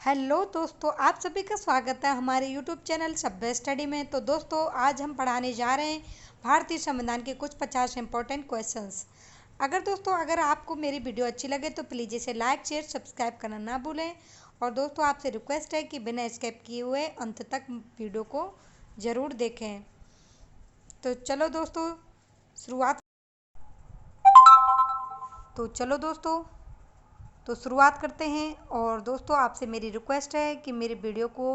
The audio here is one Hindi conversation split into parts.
हेलो दोस्तों, आप सभी का स्वागत है हमारे यूट्यूब चैनल सभ्य स्टडी में। तो दोस्तों, आज हम पढ़ाने जा रहे हैं भारतीय संविधान के कुछ 50 इंपॉर्टेंट क्वेश्चंस। अगर आपको मेरी वीडियो अच्छी लगे तो प्लीज़ इसे लाइक शेयर सब्सक्राइब करना ना भूलें। और दोस्तों, आपसे रिक्वेस्ट है कि बिना स्किप किए हुए अंत तक वीडियो को ज़रूर देखें। तो चलो दोस्तों शुरुआत तो चलो दोस्तों तो शुरुआत करते हैं। और दोस्तों, आपसे मेरी रिक्वेस्ट है कि मेरी वीडियो को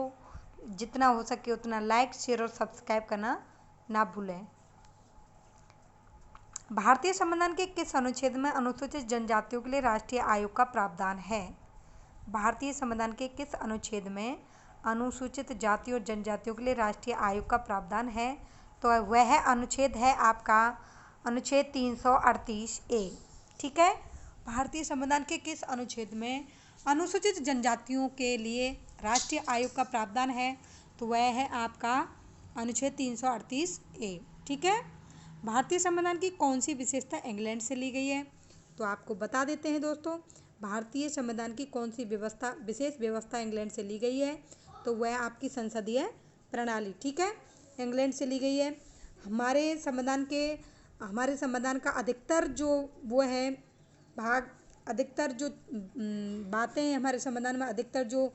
जितना हो सके उतना लाइक शेयर और सब्सक्राइब करना ना भूलें। भारतीय संविधान के किस अनुच्छेद में अनुसूचित जनजातियों के लिए राष्ट्रीय आयोग का प्रावधान है? भारतीय संविधान के किस अनुच्छेद में अनुसूचित जाति और जनजातियों के लिए राष्ट्रीय आयोग का प्रावधान है? तो वह अनुच्छेद है आपका अनुच्छेद 338A। ठीक है। भारतीय संविधान के किस अनुच्छेद में अनुसूचित जनजातियों के लिए राष्ट्रीय आयोग का प्रावधान है? तो वह है आपका अनुच्छेद 338A। ठीक है। भारतीय संविधान की कौन सी विशेषता इंग्लैंड से ली गई है? तो आपको बता देते हैं दोस्तों, भारतीय संविधान की कौन सी विशेष व्यवस्था इंग्लैंड से ली गई है? तो वह आपकी संसदीय प्रणाली। ठीक है, इंग्लैंड से ली गई है। हमारे संविधान का अधिकतर जो वो है भाग, अधिकतर जो बातें हैं हमारे संविधान में, अधिकतर जो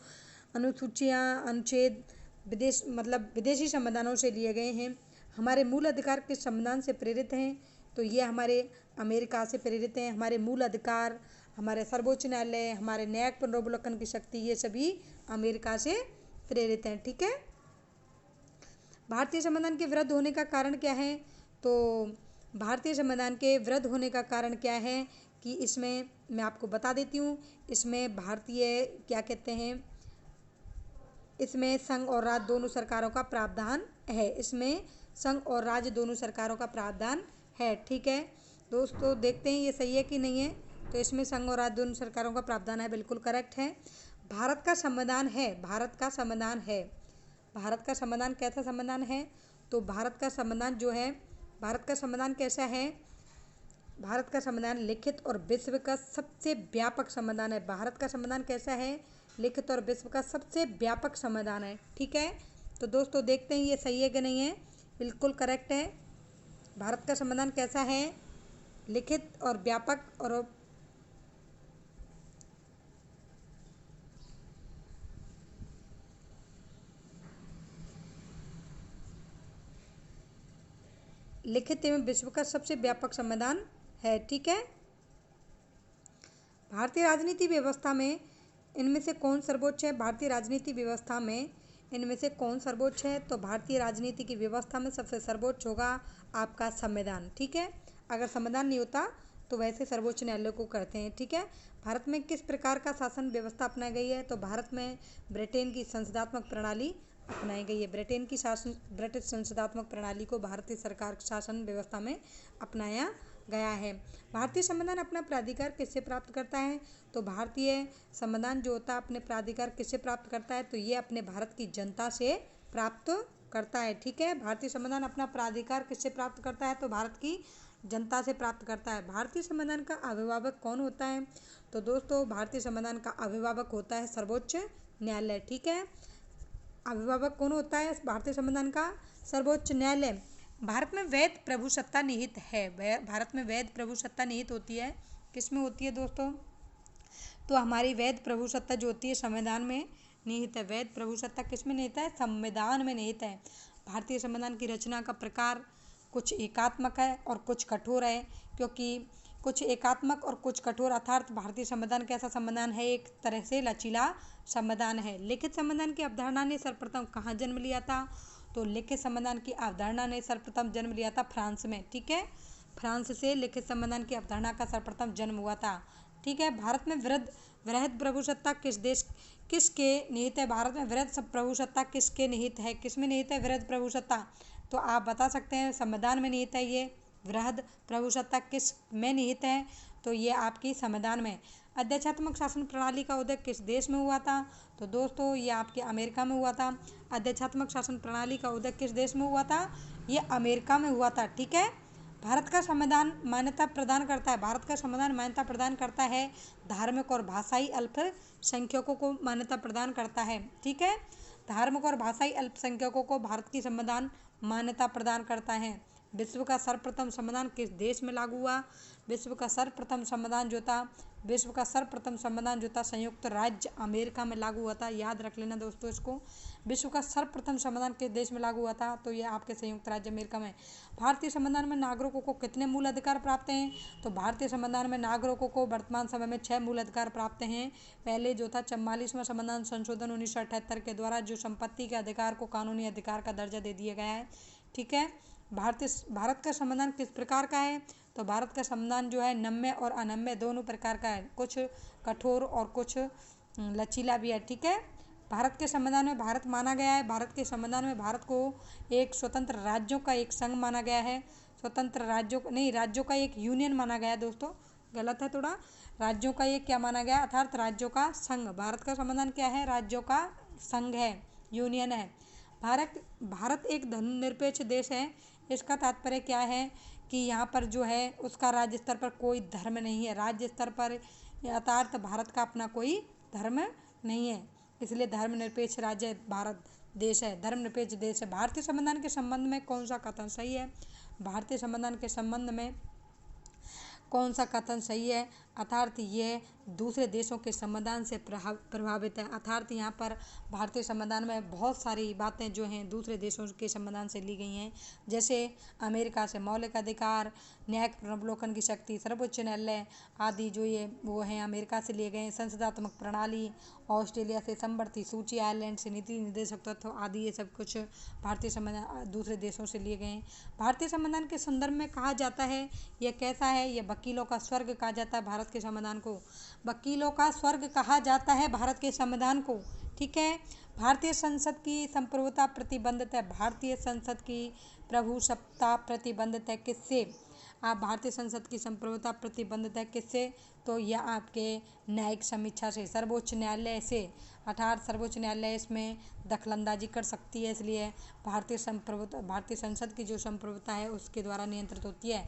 अनुसूचियाँ अनुच्छेद विदेशी संविधानों से लिए गए हैं। हमारे मूल अधिकार किस संविधान से प्रेरित हैं? तो ये हमारे अमेरिका से प्रेरित हैं। हमारे मूल अधिकार, हमारे सर्वोच्च न्यायालय, हमारे न्यायिक पुनर्विलोकन की शक्ति, ये सभी अमेरिका से प्रेरित हैं। ठीक है। भारतीय संविधान के विरुद्ध होने का कारण क्या है? तो भारतीय संविधान के विरुद्ध होने का कारण क्या है कि इसमें मैं आपको बता देती हूँ। इसमें भारतीय क्या कहते हैं, इसमें संघ और राज्य दोनों सरकारों का प्रावधान है। इसमें संघ और राज्य दोनों सरकारों का प्रावधान है। ठीक है दोस्तों, देखते हैं ये सही है कि नहीं है। तो इसमें संघ और राज्य दोनों सरकारों का प्रावधान है, बिल्कुल करेक्ट है। भारत का संविधान है, भारत का संविधान है। भारत का संविधान कैसा संविधान है? तो भारत का संविधान जो है, भारत का संविधान कैसा है? भारत का संविधान लिखित और विश्व का सबसे व्यापक संविधान है। भारत का संविधान कैसा है? लिखित और विश्व का सबसे व्यापक संविधान है। ठीक है। तो दोस्तों, देखते हैं ये सही है कि नहीं है। बिल्कुल करेक्ट है। भारत का संविधान कैसा है? लिखित और व्यापक और लिखित एवं विश्व का सबसे व्यापक संविधान है। ठीक है। भारतीय राजनीति व्यवस्था में इनमें से कौन सर्वोच्च है? भारतीय राजनीति व्यवस्था में इनमें से कौन सर्वोच्च है? तो भारतीय राजनीति की व्यवस्था में सबसे सर्वोच्च होगा आपका संविधान। ठीक है। अगर संविधान नहीं होता तो वैसे सर्वोच्च न्यायालय को करते हैं। ठीक है। भारत में किस प्रकार का शासन व्यवस्था अपनाई गई है? तो भारत में ब्रिटेन की संसदात्मक प्रणाली अपनाई गई है। ब्रिटिश संसदात्मक प्रणाली को भारतीय सरकार शासन व्यवस्था में अपनाया गया है। भारतीय संविधान अपना प्राधिकार किससे प्राप्त करता है? तो भारतीय संविधान जो होता है अपने प्राधिकार किससे प्राप्त करता है? तो ये अपने भारत की जनता से प्राप्त करता है। ठीक है। भारतीय संविधान अपना प्राधिकार किससे प्राप्त करता है? तो भारत की जनता से प्राप्त करता है। भारतीय संविधान का अभिभावक कौन होता है? तो दोस्तों, भारतीय संविधान का अभिभावक होता है सर्वोच्च न्यायालय। ठीक है। अभिभावक कौन होता है भारतीय संविधान का? सर्वोच्च न्यायालय। भारत में वैध प्रभुसत्ता निहित है। भारत में वैध प्रभुसत्ता निहित होती है। किस में होती है दोस्तों? तो हमारी वैध प्रभुसत्ता जो होती है संविधान में निहित है। वैध प्रभुसत्ता किस में निहित है? संविधान में निहित है। भारतीय संविधान की रचना का प्रकार कुछ एकात्मक है और कुछ कठोर है, क्योंकि कुछ एकात्मक और कुछ कठोर, अर्थात भारतीय संविधान कैसा संविधान है? एक तरह से लचीला संविधान है। लिखित संविधान की अवधारणा ने सर्वप्रथम कहाँ जन्म लिया था? तो लिखित संविधान की अवधारणा ने सर्वप्रथम जन्म लिया था फ्रांस में। ठीक है। फ्रांस से लिखित संविधान की अवधारणा का सर्वप्रथम जन्म हुआ था। ठीक है। भारत में वृहद प्रभुसत्ता किसके निहित है? भारत में वृहद प्रभुसत्ता किसके निहित है? किस में निहित है वृहद प्रभुसत्ता? तो आप बता सकते हैं संविधान में निहित है। ये वृहद प्रभुसत्ता किस में निहित है? तो ये आपकी संविधान में। अध्यक्षात्मक शासन प्रणाली का उदय किस देश में हुआ था? तो दोस्तों, ये आपके अमेरिका में हुआ था। अध्यक्षात्मक शासन प्रणाली का उदय किस देश में हुआ था? ये अमेरिका में हुआ था। ठीक है। भारत का संविधान मान्यता प्रदान करता है, भारत का संविधान मान्यता प्रदान करता है धार्मिक और भाषाई अल्पसंख्यकों को मान्यता प्रदान करता है। ठीक है, धार्मिक और भाषाई अल्पसंख्यकों को भारत की संविधान मान्यता प्रदान करता है। विश्व का सर्वप्रथम संविधान किस देश में लागू हुआ? विश्व का सर्वप्रथम संविधान जो था संयुक्त राज्य अमेरिका में लागू हुआ था। याद रख लेना दोस्तों इसको। विश्व का सर्वप्रथम संविधान किस देश में लागू हुआ था? तो यह आपके संयुक्त राज्य अमेरिका में। भारतीय संविधान में नागरिकों को कितने मूल अधिकार प्राप्त हैं? तो भारतीय संविधान में नागरिकों को वर्तमान समय में 6 मूल अधिकार प्राप्त हैं। पहले जो था 44वां संविधान संशोधन 1978 के द्वारा जो संपत्ति के अधिकार को कानूनी अधिकार का दर्जा दे दिया गया है। ठीक है, भारत का संविधान किस प्रकार का है? तो भारत का संविधान जो है नम्य और अनम्य दोनों प्रकार का है, कुछ कठोर और कुछ लचीला भी है। ठीक है, भारत के संविधान में भारत माना गया है, भारत के संविधान में भारत को एक स्वतंत्र राज्यों का एक संघ माना गया है। स्वतंत्र राज्यों नहीं, राज्यों का एक यूनियन माना गया है दोस्तों, गलत है थोड़ा। राज्यों का एक क्या माना गया? अर्थात राज्यों का संघ। भारत का संविधान क्या है? राज्यों का संघ है, यूनियन है। भारत एक धर्मनिरपेक्ष देश है। इसका तात्पर्य क्या है कि यहाँ पर जो है उसका राज्य स्तर पर कोई धर्म नहीं है। राज्य स्तर पर अर्थात भारत का अपना कोई धर्म नहीं है, इसलिए धर्मनिरपेक्ष राज्य भारत देश है, धर्मनिरपेक्ष देश है। भारतीय संविधान के संबंध में कौन सा कथन सही है? भारतीय संविधान के संबंध में कौन सा कथन सही है? अर्थात ये दूसरे देशों के संविधान से प्रभावित है। अर्थात यहाँ पर भारतीय संविधान में बहुत सारी बातें जो हैं दूसरे देशों के संविधान से ली गई हैं, जैसे अमेरिका से मौलिक अधिकार, न्यायिक पुनर्वलोकन की शक्ति, सर्वोच्च न्यायालय आदि जो ये वो हैं अमेरिका से लिए गए हैं। संसदात्मक प्रणाली, ऑस्ट्रेलिया से समवर्ती सूची, आयरलैंड से नीति निर्देशक तत्व आदि ये सब कुछ भारतीय संविधान दूसरे देशों से लिए गए हैं। भारतीय संविधान के संदर्भ में कहा जाता है यह कैसा है? यह वकीलों का स्वर्ग कहा जाता है भारत के संविधान को, वकीलों का स्वर्ग कहा जाता है भारत के संविधान को। ठीक है, भारतीय संसद की संप्रभुता प्रतिबंधित है। भारतीय संसद की प्रभुसत्ता प्रतिबंधित है किससे? आप भारतीय संसद की संप्रभुता प्रतिबंधित है किससे? तो यह आपके न्यायिक समीक्षा से, सर्वोच्च न्यायालय से, अर्थात सर्वोच्च न्यायालय इसमें दखलंदाजी कर सकती है, इसलिए भारतीय संसद की जो संप्रभुता है उसके द्वारा नियंत्रित होती है।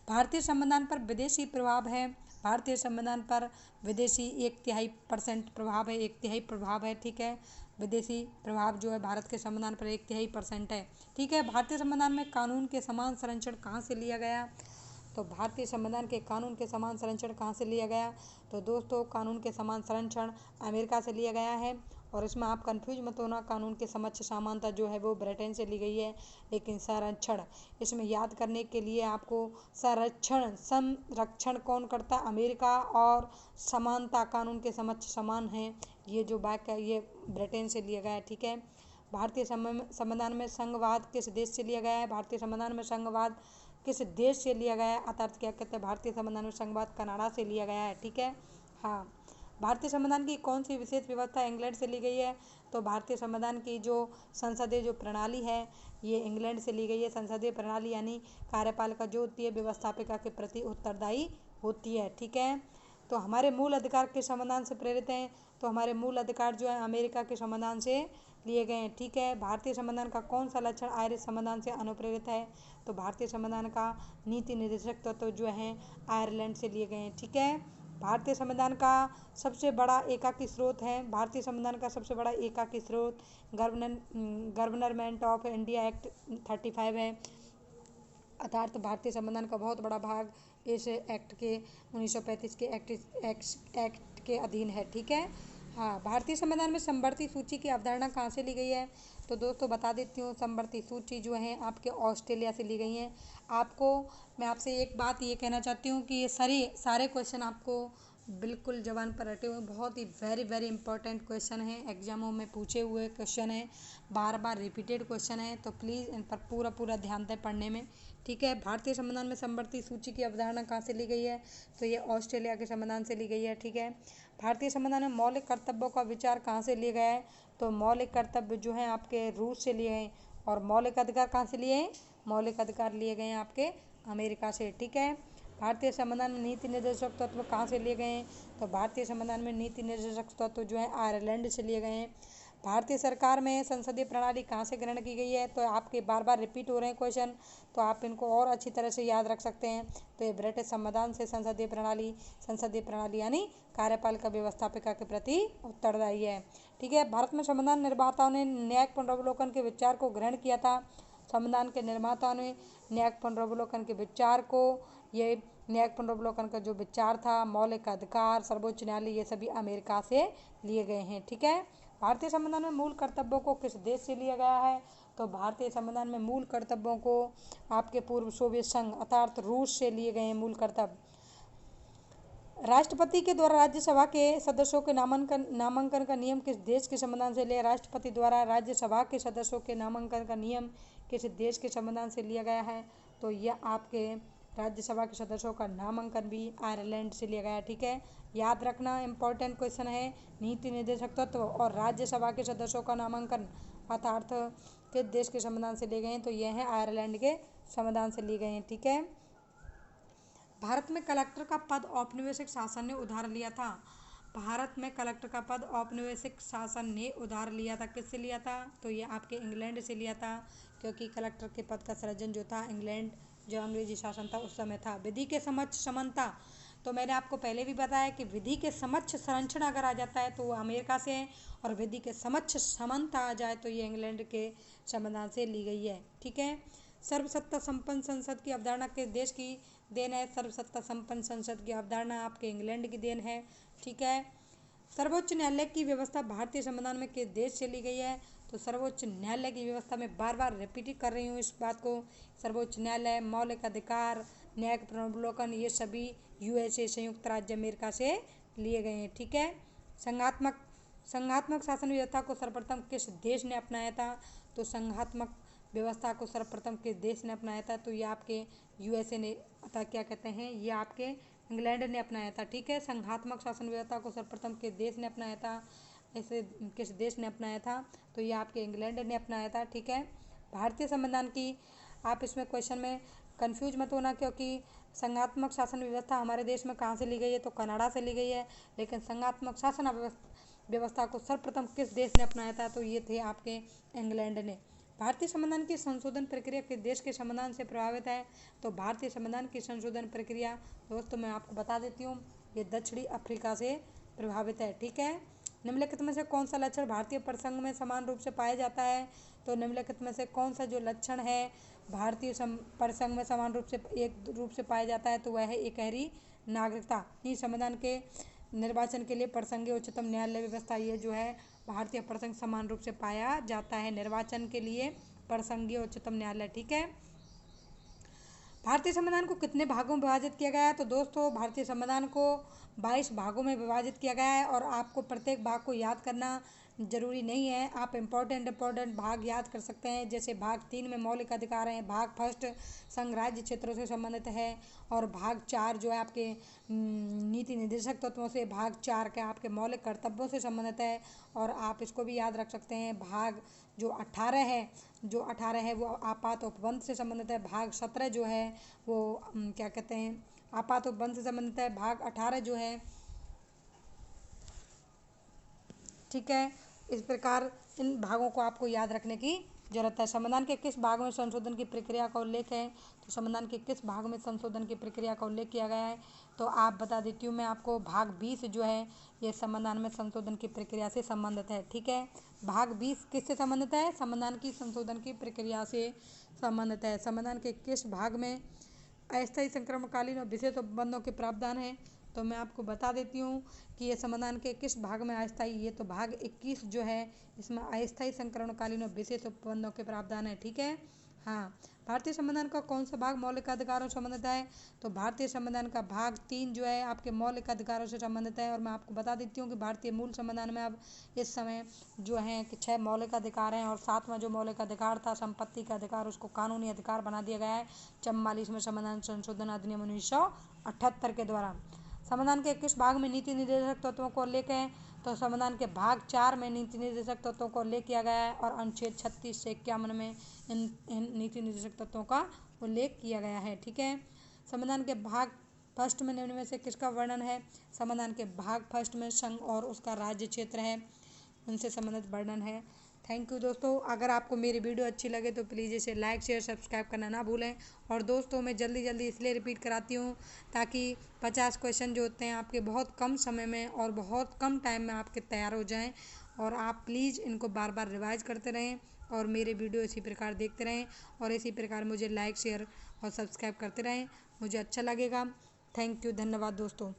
भारतीय संविधान पर विदेशी प्रभाव है। भारतीय संविधान पर विदेशी 1/3% प्रभाव है, 1/3 प्रभाव है। ठीक है, विदेशी प्रभाव जो है भारत के संविधान पर 1/3% है। ठीक है, भारतीय संविधान में कानून के समान संरक्षण कहाँ से लिया गया? तो भारतीय संविधान के कानून के समान संरक्षण कहाँ से लिया गया? तो दोस्तों कानून के समान संरक्षण अमेरिका से लिया गया है, और इसमें आप कंफ्यूज मत होना, कानून के समक्ष समानता जो है वो ब्रिटेन से ली गई है, लेकिन संरक्षण इसमें याद करने के लिए आपको संरक्षण कौन करता है? अमेरिका, और समानता कानून के समक्ष समान है, ये जो वाक्य है ये ब्रिटेन से लिया गया है। ठीक है, भारतीय संविधान में संघवाद किस देश से लिया गया है? भारतीय संविधान में संघवाद किस देश से लिया गया है? अर्थात क्या कहते हैं, भारतीय संविधान में संघवाद कनाडा से लिया गया है। ठीक है, हाँ। भारतीय संविधान की कौन सी विशेष व्यवस्था इंग्लैंड से ली गई है? तो भारतीय संविधान की जो संसदीय जो प्रणाली है ये इंग्लैंड से ली गई है। संसदीय प्रणाली यानी कार्यपालिका जो होती है व्यवस्थापिका के प्रति उत्तरदायी होती है। ठीक है, तो हमारे मूल अधिकार किस संविधान से प्रेरित हैं? तो हमारे मूल अधिकार जो है अमेरिका के संविधान से लिए गए हैं। ठीक है, भारतीय संविधान का कौन सा लक्षण आयरिश संविधान से अनुप्रेरित है? तो भारतीय संविधान का नीति निर्देशक तत्व जो है आयरलैंड से लिए गए हैं। ठीक है, भारतीय संविधान का सबसे बड़ा एकाकी स्रोत है, भारतीय संविधान का सबसे बड़ा एकाकी स्रोत गवर्नमेंट ऑफ इंडिया एक्ट 35 है। अर्थात भारतीय संविधान का बहुत बड़ा भाग इस एक्ट के 1935 के एक्ट के अधीन है। ठीक है, हाँ। भारतीय संविधान में समवर्ती सूची की अवधारणा कहाँ से ली गई है? तो दोस्तों बता देती हूँ, समवर्ती सूची जो है आपके ऑस्ट्रेलिया से ली गई हैं। मैं आपसे एक बात ये कहना चाहती हूँ कि ये सारे क्वेश्चन आपको बिल्कुल ज़बान पर रटे हुए, बहुत ही वेरी वेरी इंपॉर्टेंट क्वेश्चन हैं, एग्जामों में पूछे हुए क्वेश्चन हैं, बार बार रिपीटेड क्वेश्चन हैं, तो प्लीज़ इन पर पूरा ध्यान दें पढ़ने में। ठीक है, भारतीय संविधान में समवर्ती सूची की अवधारणा कहाँ से ली गई है? तो ये ऑस्ट्रेलिया के संविधान से ली गई है। ठीक है, भारतीय संविधान में मौलिक कर्तव्यों का विचार कहाँ से लिया गया है? तो मौलिक कर्तव्य जो हैं आपके रूस से लिए हैं, और मौलिक अधिकार कहाँ से लिए हैं? मौलिक अधिकार लिए गए हैं आपके अमेरिका से। ठीक है, भारतीय संविधान में नीति निर्देशक तत्व कहाँ से लिए गए हैं? तो भारतीय संविधान में नीति निर्देशक तत्व जो है आयरलैंड से लिए गए हैं। भारतीय सरकार में संसदीय प्रणाली कहाँ से ग्रहण की गई है? तो आपके बार बार रिपीट हो रहे हैं क्वेश्चन, तो आप इनको और अच्छी तरह से याद रख सकते हैं। तो ये ब्रिटिश संविधान से संसदीय प्रणाली यानी कार्यपालिका व्यवस्थापिका के प्रति उत्तरदायी है। ठीक है, भारत में संविधान निर्माताओं ने न्यायिक पुनरावलोकन के विचार को ग्रहण किया था। संविधान के निर्माताओं ने न्यायिक पुनरावलोकन के विचार को, ये न्यायिक पुनरावलोकन का जो विचार था, मौलिक अधिकार, सर्वोच्च न्यायालय, ये सभी अमेरिका से लिए गए हैं। ठीक है, भारतीय संविधान में मूल कर्तव्यों को किस देश से लिया गया है? तो भारतीय संविधान में मूल कर्तव्यों को आपके पूर्व सोवियत संघ अर्थात रूस से लिए गए हैं मूल कर्तव्य। राष्ट्रपति के द्वारा राज्यसभा के सदस्यों के नामांकन का नियम किस देश के संविधान से लिया? राष्ट्रपति द्वारा राज्यसभा के सदस्यों के नामांकन का नियम किस देश के संविधान से लिया गया है? तो यह आपके राज्यसभा के सदस्यों का नामांकन भी आयरलैंड से लिया गया है। ठीक है, याद रखना, इम्पोर्टेंट क्वेश्चन है। नीति निर्देशक तत्व और राज्यसभा के सदस्यों का नामांकन अर्थात किस देश के संविधान से लिए गए हैं? तो यह है आयरलैंड के संविधान से लिए गए हैं। ठीक है, भारत में कलेक्टर का पद औपनिवेशिक शासन ने उधार लिया था। भारत में कलेक्टर का पद औपनिवेशिक शासन ने उधार लिया था। किससे लिया था? तो ये आपके इंग्लैंड से लिया था, क्योंकि कलेक्टर के पद का सृजन जो था इंग्लैंड, जो अंग्रेजी शासन था उस समय था। विधि के समक्ष समानता, तो मैंने आपको पहले भी बताया कि विधि के समक्ष संरक्षण अगर आ जाता है तो वो अमेरिका से है, और विधि के समक्ष समानता आ जाए तो ये इंग्लैंड के संविधान से ली गई है। ठीक है, सर्वसत्ता संपन्न संसद की अवधारणा किस देश की देन है? सर्वसत्ता संपन्न संसद की अवधारणा आपके इंग्लैंड की देन है। ठीक है, सर्वोच्च न्यायालय की व्यवस्था भारतीय संविधान में किस देश से ली गई है? तो सर्वोच्च न्यायालय की व्यवस्था में बार बार रिपीट कर रही हूँ इस बात को, सर्वोच्च न्यायालय, मौलिक अधिकार, न्यायिक पुनरावलोकन, ये सभी यूएसए संयुक्त राज्य अमेरिका से लिए गए हैं। ठीक है, संघात्मक शासन व्यवस्था को सर्वप्रथम किस देश ने अपनाया था? तो संघात्मक व्यवस्था को सर्वप्रथम किस देश ने अपनाया था? तो ये आपके यूएसए ने, अतः क्या कहते हैं, ये आपके इंग्लैंड ने अपनाया था। ठीक है, संघात्मक शासन व्यवस्था को सर्वप्रथम किस देश ने अपनाया था? ऐसे किस देश ने अपनाया था? तो ये आपके इंग्लैंड ने अपनाया था। ठीक है, भारतीय संविधान की, आप इसमें क्वेश्चन में कंफ्यूज मत होना, क्योंकि संघात्मक शासन व्यवस्था हमारे देश में कहाँ से ली गई है? तो कनाडा से ली गई है, लेकिन संघात्मक शासन व्यवस्था को सर्वप्रथम किस देश ने अपनाया था? तो ये थे आपके इंग्लैंड ने। भारतीय संविधान की संशोधन प्रक्रिया किस देश के संविधान से प्रभावित है? तो भारतीय संविधान की संशोधन प्रक्रिया दोस्तों मैं आपको बता देती हूँ, ये दक्षिणी अफ्रीका से प्रभावित है। ठीक है, निम्नलिखित में से कौन सा लक्षण भारतीय प्रसंग में समान रूप से पाया जाता है? तो निम्नलिखित में से कौन सा जो लक्षण है भारतीय प्रसंग में समान रूप से एक रूप से पाया जाता है? तो वह है एकहरी नागरिकता। ही संविधान के निर्वाचन के लिए प्रसंगीय उच्चतम न्यायालय व्यवस्था, ये जो है भारतीय प्रसंग समान रूप से पाया जाता है निर्वाचन के लिए प्रसंगीय उच्चतम न्यायालय। ठीक है, भारतीय संविधान को कितने भागों में विभाजित किया गया है? तो दोस्तों भारतीय संविधान को 22 भागों में विभाजित किया गया है, और आपको प्रत्येक भाग को याद करना जरूरी नहीं है, आप इम्पोर्टेंट भाग याद कर सकते हैं। जैसे भाग 3 में मौलिक अधिकार हैं, भाग फर्स्ट संघ राज्य क्षेत्रों से संबंधित है, और भाग 4 जो है आपके नीति निर्देशक तत्वों से, भाग 4 के आपके मौलिक कर्तव्यों से संबंधित है। और आप इसको भी याद रख सकते हैं, भाग जो 18 है वो आपात उपबंध से संबंधित है। भाग 17 जो है वो क्या कहते हैं, आपात उपबंध से संबंधित है। भाग 18 जो है, ठीक है, इस प्रकार इन भागों को आपको याद रखने की जरूरत है। संविधान के किस भाग में संशोधन की प्रक्रिया का उल्लेख है? तो संविधान के किस भाग में संशोधन की प्रक्रिया का उल्लेख किया गया है? तो आप बता देती हूँ मैं आपको, भाग 20 जो है ये संविधान में संशोधन की प्रक्रिया से संबंधित है। ठीक है, भाग 20 किससे संबंधित है? संविधान की संशोधन की प्रक्रिया से संबंधित है। संविधान के किस भाग में अस्थायी संक्रमणकालीन और विशेष उपबंधों के प्रावधान हैं? तो मैं आपको बता देती हूँ कि ये संविधान के किस भाग में अस्थायी, ये तो भाग 21 जो है इसमें अस्थायी संक्रमणकालीन और विशेष उपबंधों के प्रावधान है। ठीक है, हाँ, भारतीय संविधान का कौन सा भाग मौलिक अधिकारों से संबंधित है? तो भारतीय संविधान का भाग 3 जो है आपके मौलिक अधिकारों से संबंधित है। और मैं आपको बता देती हूँ कि भारतीय मूल संविधान में अब इस समय जो है कि 6 मौलिक अधिकार हैं, और 7वां जो मौलिक अधिकार था संपत्ति का अधिकार, उसको कानूनी अधिकार बना दिया गया है 44वें संविधान संशोधन अधिनियम 1978 के द्वारा। संविधान के किस भाग में नीति निर्देशक तत्वों को उल्लेख है? तो संविधान के भाग 4 में नीति निर्देशक तत्वों को उल्लेख किया गया है, और अनुच्छेद 36 से 51 में इन नीति निर्देशक तत्वों का उल्लेख किया गया है। ठीक है, संविधान के भाग फर्स्ट में निम्न में से किसका वर्णन है? संविधान के भाग फर्स्ट में संघ और उसका राज्य क्षेत्र है। उनसे संबंधित वर्णन है। थैंक यू दोस्तों। अगर आपको मेरी वीडियो अच्छी लगे तो प्लीज़ इसे लाइक शेयर सब्सक्राइब करना ना भूलें। और दोस्तों मैं जल्दी जल्दी इसलिए रिपीट कराती हूँ ताकि 50 क्वेश्चन जो होते हैं आपके बहुत कम समय में और बहुत कम टाइम में आपके तैयार हो जाएं। और आप प्लीज़ इनको बार बार रिवाइज करते रहें और मेरे वीडियो इसी प्रकार देखते रहें और इसी प्रकार मुझे लाइक शेयर और सब्सक्राइब करते रहें, मुझे अच्छा लगेगा। थैंक यू, धन्यवाद दोस्तों।